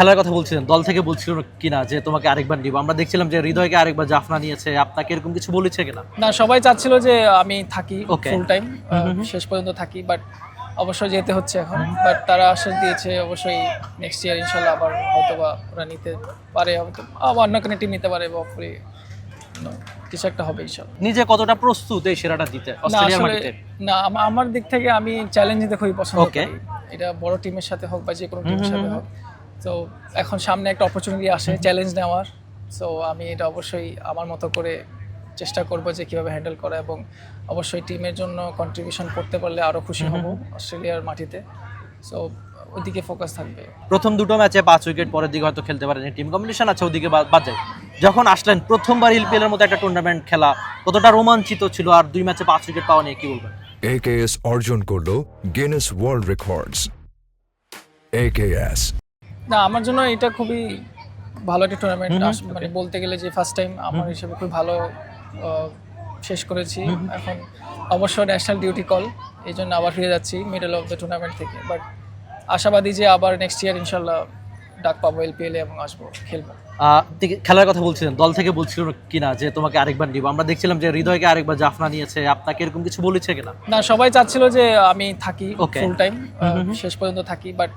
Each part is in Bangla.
খেলার কথা বলছিলেন, দল থেকে বলছিল কিনা যে তোমাকে আরেকবার নিব? আমরা দেখছিলাম যে হৃদয়কে আরেকবার জাফনা নিয়েছে, আপনাকে এরকম কিছু বলেছে কিনা? না, সবাই চাচ্ছিল যে আমি থাকি Okay. ফুল টাইম, শেষ পর্যন্ত থাকি, বাট অবশ্যই যেতে হচ্ছে এখন। বাট তারা আশ্বাস দিয়েছে অবশ্যই নেক্সট ইয়ার ইনশাল্লাহ আবার হয়তোবা ওরা নিতে পারে, হয়তো আবার অন্য কোনো টিম নিতে পারে, বা কিছু একটা হবে ইনশাল্লাহ। নিজে কতটা প্রস্তুত এই সেরাটা দিতে না অস্ট্রেলিয়ার আসলে মাটিতে? না, আমার দিক থেকে আমি চ্যালেঞ্জ নিতে খুবই পছন্দ Okay. করি। এটা বড় টিমের সাথে হোক বা যে কোনো টিমের সাথে হোক, তো এখন সামনে একটা অপরচুনিটি আসে চ্যালেঞ্জ নেওয়ার। সো আমি এটা অবশ্যই আমার মতো করে চেষ্টা করব যে কীভাবে হ্যান্ডেল করা, এবং অবশ্যই টিমের জন্য কন্ট্রিবিউশন করতে পারলে আরও খুশি হব অস্ট্রেলিয়ার মাটিতে। সো ওইদিকে ফোকাস থাকবে। প্রথম দুটো ম্যাচে 5 উইকেট, পরের দিকে হয়তো খেলতে পারেন, টিম কম্বিনেশন আছে, ওদিকে বাদ যায়। যখন আসলেন প্রথমবার এলপিএল এর মতো একটা টুর্নামেন্ট খেলা, কতটা রোমাঞ্চিত ছিল? আর 2 ম্যাচে 5 উইকেট পাওয়া নিয়ে কি বলবেন? AKS অর্জন করলো গিনেস ওয়ার্ল্ড রেকর্ডস। AKS না, আমার জন্য এটা খুবই ভালো একটা টুর্নামেন্ট। মানে বলতে গেলে যে ফার্স্ট টাইম আমার হিসেবে খুব ভালো শেষ করেছি। এখন অবশ্য ন্যাশনাল ডিউটি কল, এই জন্য আবার ফিরে যাচ্ছি মিডল অফ দ্য টুর্নামেন্ট থেকে। বাট আশাবাদী যে আবার নেক্সট ইয়ার ইনশাল্লাহ ডাক পাবো এলপিএল এবং আসবো, খেলবো। খেলার কথা বলছিলেন, দল থেকে বলছিল কিনা যে তোমাকে আরেকবার নিব? আমরা দেখছিলাম যে হৃদয়কে আরেকবার জাফনা নিয়েছে, আপনাকে এরকম কিছু বলেছে কিনা? না, সবাই চাচ্ছিল যে আমি থাকি Okay. ফুল টাইম, শেষ পর্যন্ত থাকি, বাট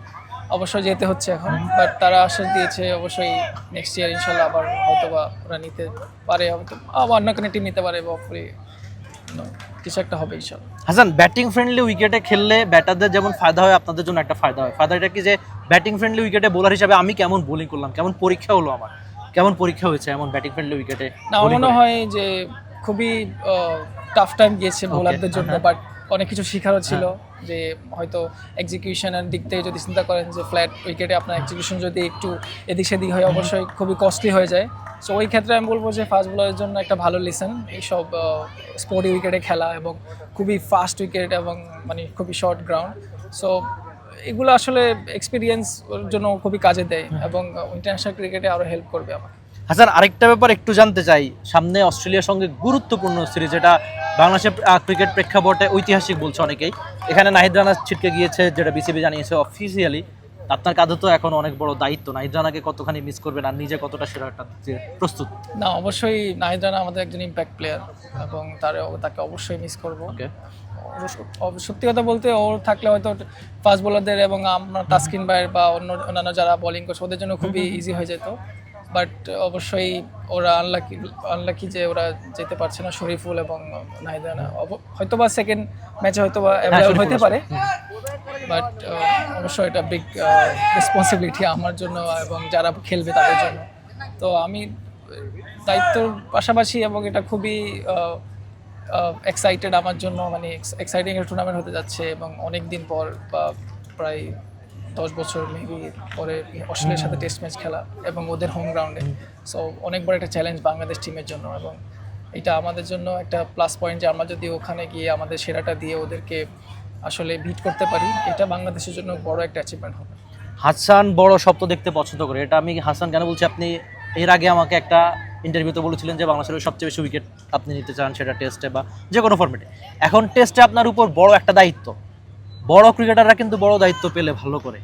অবশ্যই যেতে হচ্ছে এখন। বাট তারা আশ্বাস দিয়েছে অবশ্যই নেক্সট ইয়ার ইনশাল্লাহ আবার হয়তোবা ওরা নিতে পারে, হয়তো আবার অন্য কোনো টিম নিতে পারে, বা কিছু একটা হবে ইনশাল্লাহ। হাসান, ব্যাটিং ফ্রেন্ডলি উইকেটে খেললে ব্যাটারদের যেমন ফায়দা হয়, আপনাদের জন্য একটা ফায়দা হয়। ফায়দাটা কি যে ব্যাটিং ফ্রেন্ডলি উইকেটে বোলার হিসেবে আমি কেমন বোলিং করলাম, কেমন পরীক্ষা হলো আমার, কেমন পরীক্ষা হয়েছে এমন ব্যাটিং ফ্রেন্ডলি উইকেটে? না, আমার মনে হয় যে খুবই টাফ টাইম গিয়েছে বোলারদের জন্য, বাট অনেক কিছু শেখারও ছিল। যে হয়তো এক্সিকিউশনের দিক থেকে যদি চিন্তা করেন যে ফ্ল্যাট উইকেটে আপনার এক্সিকিউশন যদি একটু এদিক সেদিক হয়, অবশ্যই খুবই কস্টলি হয়ে যায়। সো ওই ক্ষেত্রে আমি বলবো যে ফাস্ট বোলারের জন্য একটা ভালো লেসন এইসব স্পোর্টি উইকেটে খেলা, এবং খুবই ফাস্ট উইকেট, এবং মানে খুবই শর্ট গ্রাউন্ড। সো এগুলো আসলে এক্সপিরিয়েন্স জন্য খুবই কাজে দেয়, এবং ইন্টারন্যাশনাল ক্রিকেটে আরও হেল্প করবে আমার। হাসান, আরেকটা ব্যাপার একটু জানতে চাই। সামনে অস্ট্রেলিয়ার সঙ্গে গুরুত্বপূর্ণ সিরিজ, এটা বাংলাদেশের ক্রিকেট প্রেক্ষাপটে ঐতিহাসিক বলছে অনেকেই। এখানে নাহিদ রানা ছিটকে গিয়েছে, যেটা বিসিবি জানিয়েছে অফিসিয়ালি। আপনার কাঁধে তো এখন অনেক বড় দায়িত্ব। নাহিদ রানাকে কতখানি মিস করবেন, আর নিজে কতটা সেরাটা দিতে প্রস্তুত? না, অবশ্যই নাহিদ রানা আমাদের একজন ইম্প্যাক্ট প্লেয়ার, এবং তাকে অবশ্যই মিস করবো। ওকে। সত্যি কথা বলতে ওর থাকলে হয়তো ফাস্ট বোলারদের এবং আমরা তাসকিন ভাইয়ের বা অন্যান্য যারা বোলিং করছে ওদের জন্য খুবই ইজি হয়ে যেত। বাট অবশ্যই ওরা আনলাকি যে ওরা যেতে পারছে না, শরীফুল এবং নাহিদ রানা। হয়তো বা সেকেন্ড ম্যাচে হয়তো বা অ্যাভেলেবল হতে পারে, বাট অবশ্যই এটা বিগ রেসপন্সিবিলিটি আমার জন্য এবং যারা খেলবে তাদের জন্য। তো আমি দায়িত্বর পাশাপাশি, এবং এটা খুবই এক্সাইটেড আমার জন্য, মানে এক্সাইটিং একটা টুর্নামেন্ট হতে যাচ্ছে, এবং অনেক দিন পর বা প্রায় 10 বছর মেবি পরে অস্ট্রেলিয়ার সাথে টেস্ট ম্যাচ খেলা, এবং ওদের হোম গ্রাউন্ডে। সো অনেক বড় একটা চ্যালেঞ্জ বাংলাদেশ টিমের জন্য, এবং এটা আমাদের জন্য একটা প্লাস পয়েন্ট যে আমরা যদি ওখানে গিয়ে আমাদের সেরাটা দিয়ে ওদেরকে আসলে বিট করতে পারি, এটা বাংলাদেশের জন্য বড় একটা অ্যাচিভমেন্ট হবে। হাসান বড় স্বপ্ন দেখতে পছন্দ করে, এটা আমি হাসান কেন বলছি? আপনি এর আগে আমাকে একটা ইন্টারভিউতে বলেছিলেন যে বাংলাদেশের সবচেয়ে বেশি উইকেট আপনি নিতে চান, সেটা টেস্টে বা যে কোনো ফরম্যাটে। এখন টেস্টে আপনার উপর বড় একটা দায়িত্ব। বড় ক্রিকেটাররা কিন্তু বড় দায়িত্ব পেলে ভালো করে,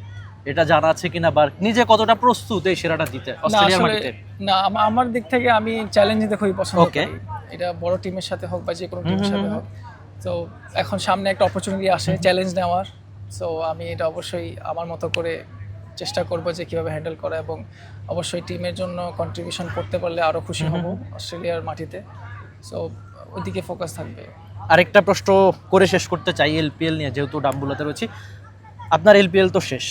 এটা জানা আছে কিনা? বা নিজে কতটা প্রস্তুত এই সেরাটা দিতে অস্ট্রেলিয়ার মাটিতে? না, আমার দিক থেকে আমি চ্যালেঞ্জ নিতে খুবই পছন্দ Okay. করি। এটা বড় টিমের সাথে হোক বা যে কোনো টিমের সাথে হোক, তো এখন সামনে একটা অপরচুনিটি আসে চ্যালেঞ্জ নেওয়ার। সো আমি এটা অবশ্যই আমার মতো করে চেষ্টা করব যে কীভাবে হ্যান্ডেল করা, এবং অবশ্যই টিমের জন্য কন্ট্রিবিউশন করতে পারলে আরও খুশি হব অস্ট্রেলিয়ার মাটিতে। সো ওইদিকে ফোকাস থাকবে। আরেকটা প্রশ্ন করে শেষ করতে চাই এলপিএল নিয়ে, যেহেতু ডাম্বুলাতে রয়েছি। আপনার এলপিএল তো শেষ,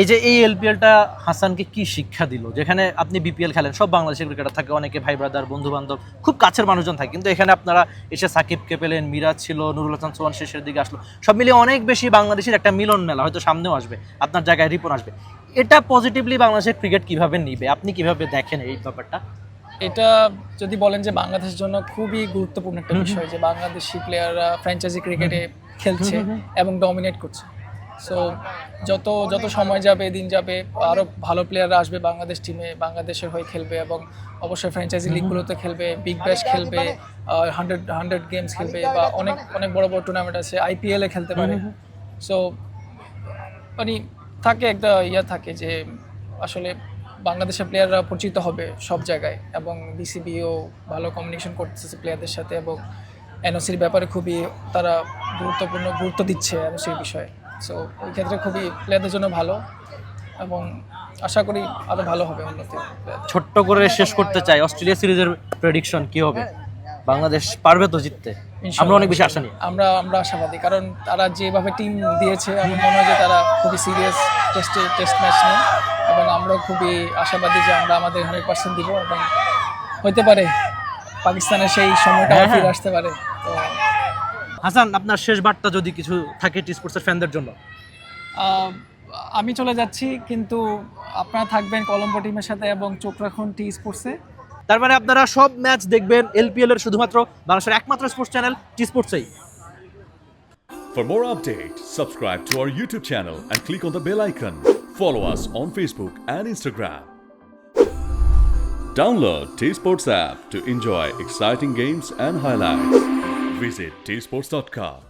এই যে এই এলপিএলটা হাসানকে কি শিক্ষা দিল? যেখানে আপনি বিপিএল খেলেন, সব বাংলাদেশের ক্রিকেটার থাকে, অনেকে ভাই ব্রাদার, বন্ধু বান্ধব, খুব কাছের মানুষজন থাকে, কিন্তু এখানে আপনারা এসে সাকিবকে পেলেন, মিরাজ ছিল, নুরুল হাসান সোহান শেষের দিকে আসলো, সব মিলিয়ে অনেক বেশি বাংলাদেশের একটা মিলন মেলা, হয়তো সামনেও আসবে, আপনার জায়গায় রিপন আসবে। এটা পজিটিভলি বাংলাদেশের ক্রিকেট কিভাবে নিবে, আপনি কিভাবে দেখেন এই ব্যাপারটা? এটা যদি বলেন যে বাংলাদেশের জন্য খুবই গুরুত্বপূর্ণ একটা বিষয়, যে বাংলাদেশি প্লেয়াররা ফ্র্যাঞ্চাইজি ক্রিকেটে খেলছে এবং ডমিনেট করছে। সো যত সময় যাবে, দিন যাবে, আরও ভালো প্লেয়াররা আসবে বাংলাদেশ টিমে, বাংলাদেশের হয়ে খেলবে, এবং অবশ্যই ফ্র্যাঞ্চাইজি লিগগুলোতে খেলবে, বিগ ব্যাশ খেলবে, 100 গেমস খেলবে, বা অনেক অনেক বড় বড় টুর্নামেন্ট আছে, আইপিএলে খেলতে পারে। সো মানে থাকে একটা থাকে যে আসলে বাংলাদেশের প্লেয়াররা পরিচিত হবে সব জায়গায়, এবং বিসিবিও ভালো কমিউনিকেশন করতেছে প্লেয়ারদের সাথে, এবং এনওসির ব্যাপারে খুবই তারা গুরুত্ব দিচ্ছে এনওসির বিষয়ে। সো ওই ক্ষেত্রে খুবই প্লেয়ারদের জন্য ভালো, এবং আশা করি আরও ভালো হবে উন্নতি। ছোট্ট করে শেষ করতে চাই, অস্ট্রেলিয়া সিরিজের প্রেডিকশন কি হবে? বাংলাদেশ পারবে তো জিততে? আমরা অনেক বেশি আশা নিই। আমরা আশাবাদী, কারণ তারা যেভাবে টিম দিয়েছে আমার মনে হয় যে তারা খুবই সিরিয়াস টেস্ট ম্যাচ নিয়ে, এবং আমরাও খুবই আশাবাদী যে আমরা আমাদের 100% দিব, এবং হতে পারে পাকিস্তানের সেই সময়টা ফিরে আসতে পারে। তো হাসান, আপনার শেষ বার্তা যদি কিছু থাকে টি স্পোর্টসের ফ্যানদের জন্য। আমি চলে যাচ্ছি, কিন্তু আপনারা থাকবেন কলম্বো টিমের সাথে এবং চোখ রাখুন টি স্পোর্টসে। তার মানে আপনারা সব ম্যাচ দেখবেন এলপিএল এর শুধুমাত্র বাংলাদেশের একমাত্র স্পোর্টস চ্যানেল টি স্পোর্টসেই। For more updates, subscribe to our YouTube channel and click on the bell icon. Follow us on Facebook and Instagram. Download T-Sports app to enjoy exciting games and highlights. Visit tsports.com.